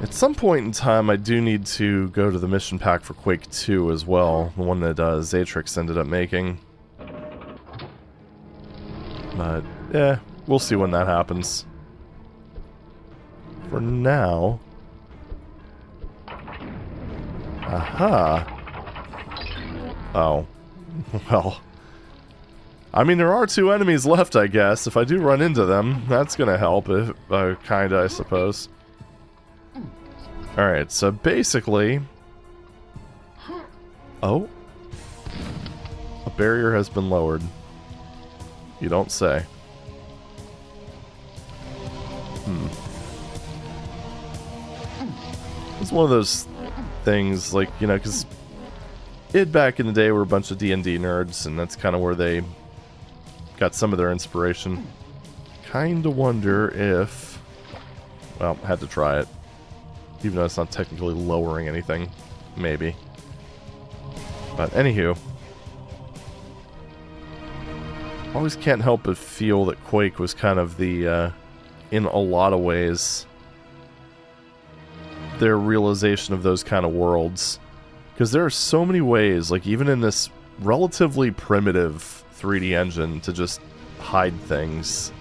At some point in time, I do need to go to the mission pack for Quake 2 as well. The one that Zatrix ended up making. But, yeah, we'll see when that happens. For now... Aha! Oh. Well... I mean, there are 2 enemies left, I guess. If I do run into them, that's gonna help, if, kinda, I suppose. Alright, so basically... Oh? A barrier has been lowered. You don't say. It's one of those things, like, you know, because back in the day were a bunch of D&D nerds, and that's kind of where they got some of their inspiration. Kinda wonder if... Well, had to try it. Even though it's not technically lowering anything. Maybe. But anywho. Always can't help but feel that Quake was kind of the, in a lot of ways, their realization of those kind of worlds. Because there are so many ways, like even in this relatively primitive 3D engine, to just hide things.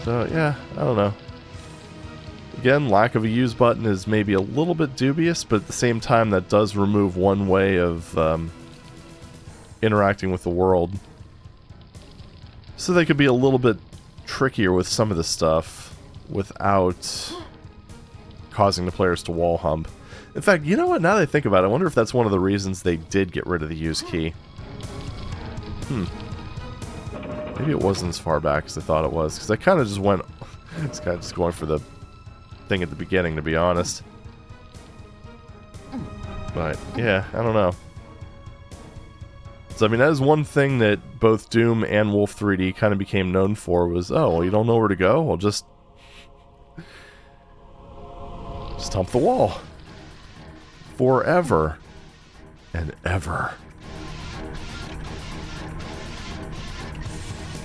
So, yeah, I don't know. Again, lack of a use button is maybe a little bit dubious, but at the same time that does remove one way of interacting with the world. So they could be a little bit trickier with some of the stuff without causing the players to wall hump. In fact, you know what? Now that I think about it, I wonder if that's one of the reasons they did get rid of the use key. Maybe it wasn't as far back as I thought it was, because I kind of just went... It's kind of just going for the thing at the beginning, to be honest. But, yeah, I don't know. So, I mean, that is one thing that both Doom and Wolf 3D kind of became known for, was, oh, well, you don't know where to go? Well, just hump the wall. Forever. And ever.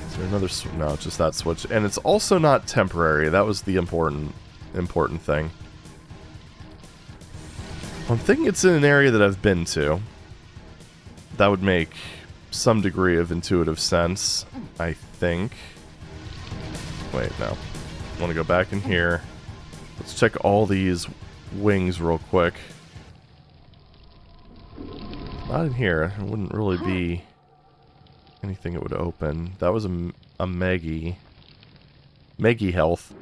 Is there another... No, it's just that switch. And it's also not temporary. That was the important thing. I'm thinking it's in an area that I've been to. That would make some degree of intuitive sense, I think. Wait, no. I want to go back in here. Let's check all these wings real quick. Not in here. It wouldn't really be anything it would open. That was a Meggy. Meggy health.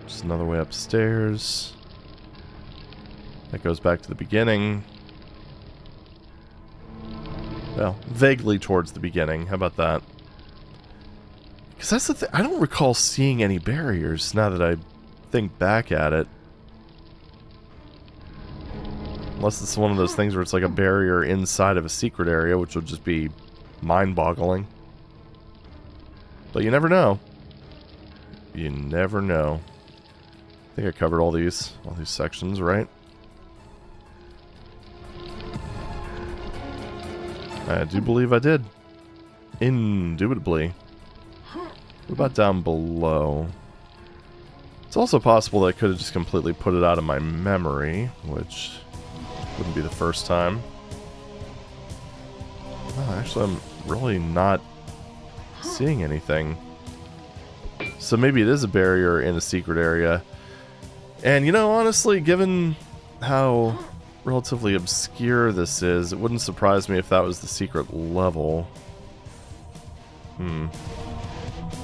Just another way upstairs. That goes back to the beginning. Well, vaguely towards the beginning. How about that? Because that's the thing. I don't recall seeing any barriers now that I think back at it. Unless it's one of those things where it's like a barrier inside of a secret area, which would just be mind-boggling. But you never know. You never know. I think I covered all these sections, right? I do believe I did. Indubitably. What about down below? It's also possible that I could have just completely put it out of my memory, which wouldn't be the first time. Oh, actually, I'm really not seeing anything. So maybe it is a barrier in a secret area. And, you know, honestly, given how relatively obscure this is, it wouldn't surprise me if that was the secret level.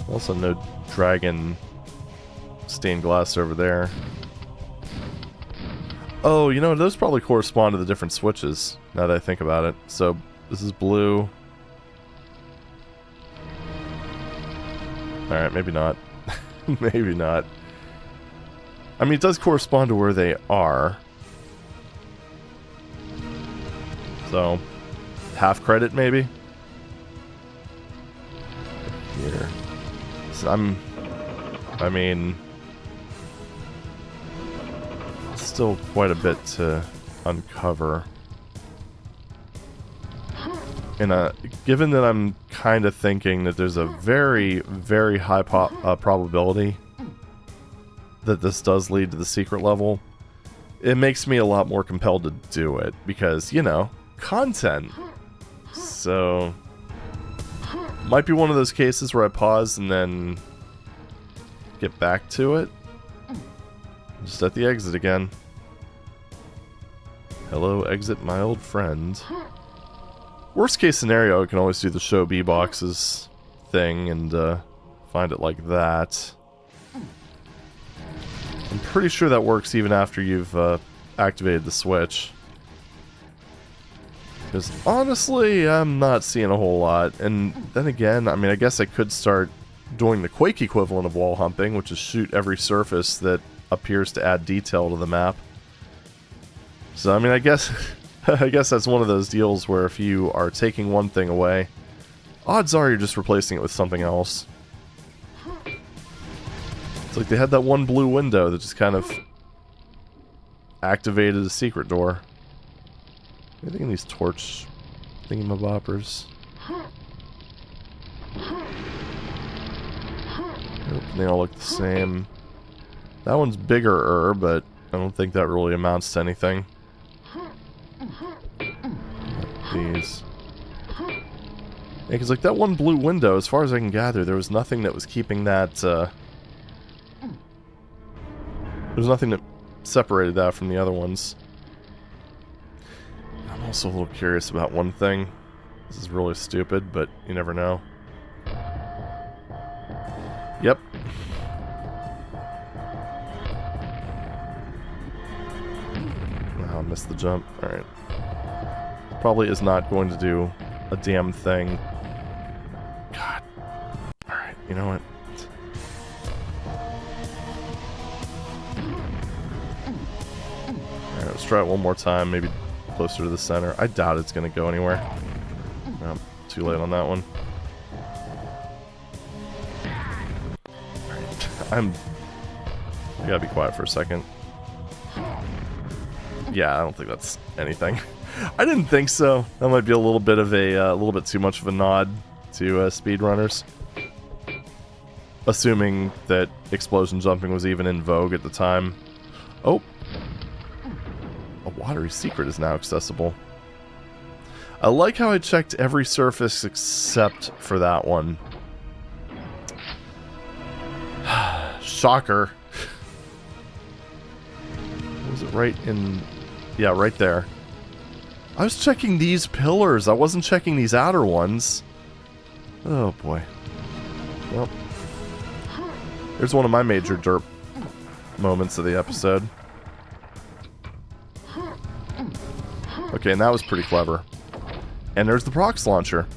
Also, no dragon stained glass over there. Oh, you know, those probably correspond to the different switches, now that I think about it. So, this is blue. Alright, maybe not. Maybe not. I mean, it does correspond to where they are. So, half credit, maybe? Here. So I mean... still quite a bit to uncover. And given that I'm kind of thinking that there's a very, very high probability that this does lead to the secret level, it makes me a lot more compelled to do it. Because, you know, content. So, might be one of those cases where I pause and then get back to it. Just at the exit again. Hello, exit, my old friend. Worst case scenario, I can always do the show B boxes thing and find it like that. I'm pretty sure that works even after you've activated the switch. Because honestly, I'm not seeing a whole lot. And then again, I mean, I guess I could start doing the Quake equivalent of wall humping, which is shoot every surface that appears to add detail to the map. So, I mean, I guess that's one of those deals where if you are taking one thing away, odds are you're just replacing it with something else. It's like they had that one blue window that just kind of activated a secret door. Anything in these torch thingamaboppers? Nope, they all look the same. That one's bigger, but I don't think that really amounts to anything. These. Yeah, because like that one blue window, as far as I can gather, there was nothing that was keeping that, there was nothing that separated that from the other ones. I'm also a little curious about one thing. This is really stupid, but you never know. Yep. Oh, I missed the jump. Alright. Probably is not going to do a damn thing. God. Alright, you know what? Alright, let's try it one more time, maybe closer to the center. I doubt it's going to go anywhere. No, too late on that one. Alright, I gotta be quiet for a second. Yeah, I don't think that's anything. I didn't think so. That might be a little bit of a little bit too much of a nod to speedrunners. Assuming that explosion jumping was even in vogue at the time. Oh! A watery secret is now accessible. I like how I checked every surface except for that one. Shocker. Was it right in... Yeah, right there. I was checking these pillars. I wasn't checking these outer ones. Oh, boy. Well, there's one of my major derp moments of the episode. Okay, and that was pretty clever. And there's the prox launcher.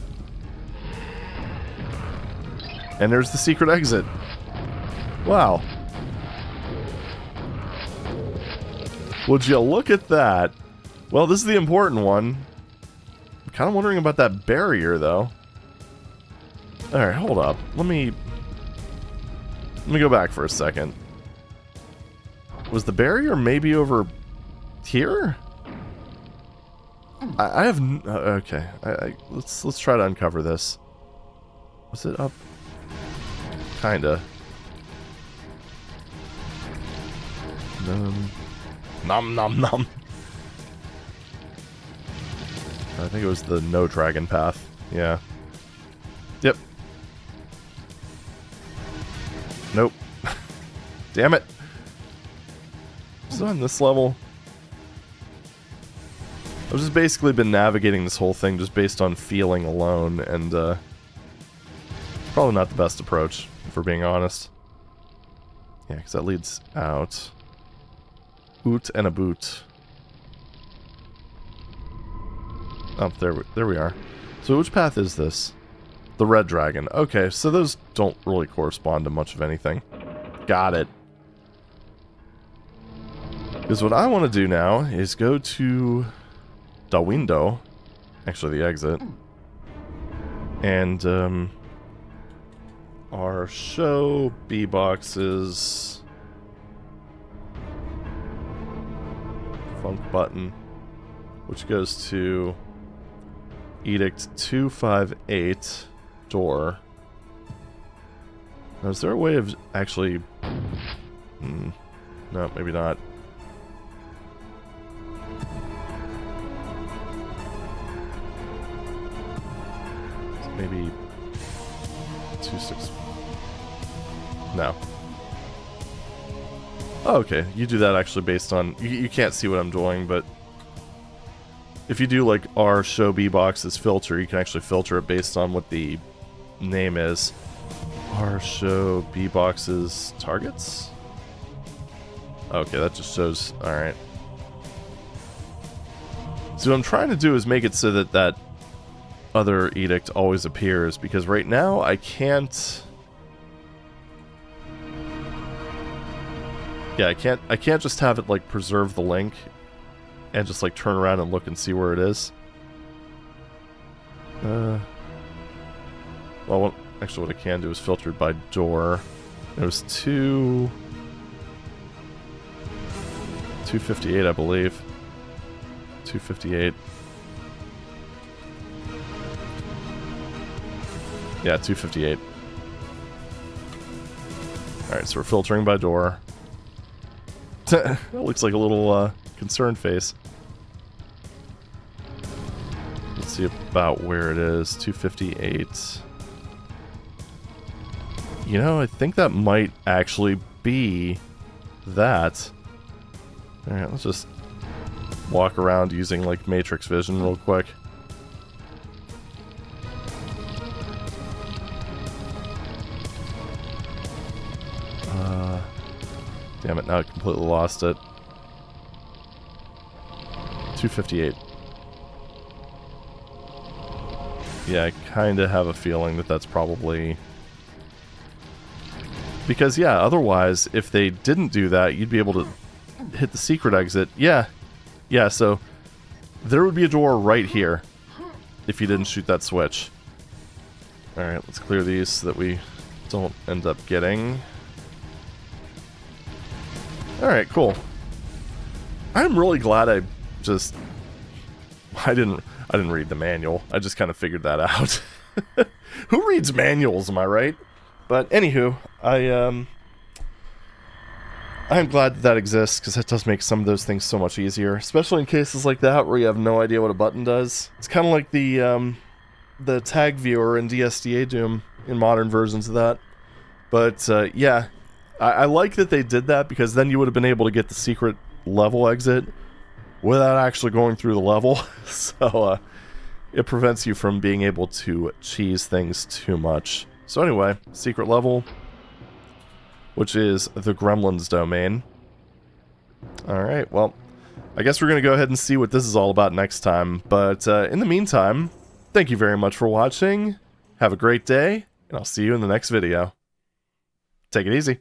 And there's the secret exit. Wow. Would you look at that? Well, this is the important one. I'm kind of wondering about that barrier, though. Alright, hold up. Let me Let me go back for a second. Was the barrier maybe over here? I have... okay. Let's try to uncover this. Was it up? Kinda. Nom nom nom. I think it was the no dragon path. Yeah. Yep. Nope. Damn it. Is it on this level? I've just basically been navigating this whole thing just based on feeling alone, and probably not the best approach, if we're being honest. Yeah, because that leads out. Oot and a boot. Oh, there we are. So which path is this? The red dragon. Okay, so those don't really correspond to much of anything. Got it. Because what I want to do now is go to the window, actually the exit, and our show B-boxes funk button, which goes to Edict 258 door. Now, is there a way of actually... no, maybe not. Maybe 26. No. Oh, okay. You do that actually based on... You can't see what I'm doing, but... If you do, like, our show B-boxes filter, you can actually filter it based on what the name is. Our show B-boxes targets? Okay, that just shows... Alright. So what I'm trying to do is make it so that that other edict always appears, because right now I can't... Yeah, I can't just have it, like, preserve the link and just, like, turn around and look and see where it is. Well, actually what I can do is filtered by door. There's 258, I believe. 258. Yeah, 258. Alright, so we're filtering by door. That looks like a little concerned face. Let's see about where it is. 258. You know, I think that might actually be that. Alright, let's just walk around using, like, matrix vision real quick. Damn it, now I completely lost it. 258. Yeah, I kind of have a feeling that that's probably... Because, yeah, otherwise, if they didn't do that, you'd be able to hit the secret exit. Yeah. Yeah, so there would be a door right here if you didn't shoot that switch. Alright, let's clear these so that we don't end up getting... Alright, cool. I'm really glad I didn't read the manual. I just kind of figured that out. Who reads manuals, am I right? But anywho, I'm glad that exists, because that does make some of those things so much easier, especially in cases like that where you have no idea what a button does. It's kind of like the tag viewer in DSDA Doom in modern versions of that. But yeah, I like that they did that, because then you would have been able to get the secret level exit without actually going through the level. So it prevents you from being able to cheese things too much. So anyway, secret level, which is the Gremlins domain. Alright, well, I guess we're going to go ahead and see what this is all about next time. But in the meantime, thank you very much for watching. Have a great day, and I'll see you in the next video. Take it easy.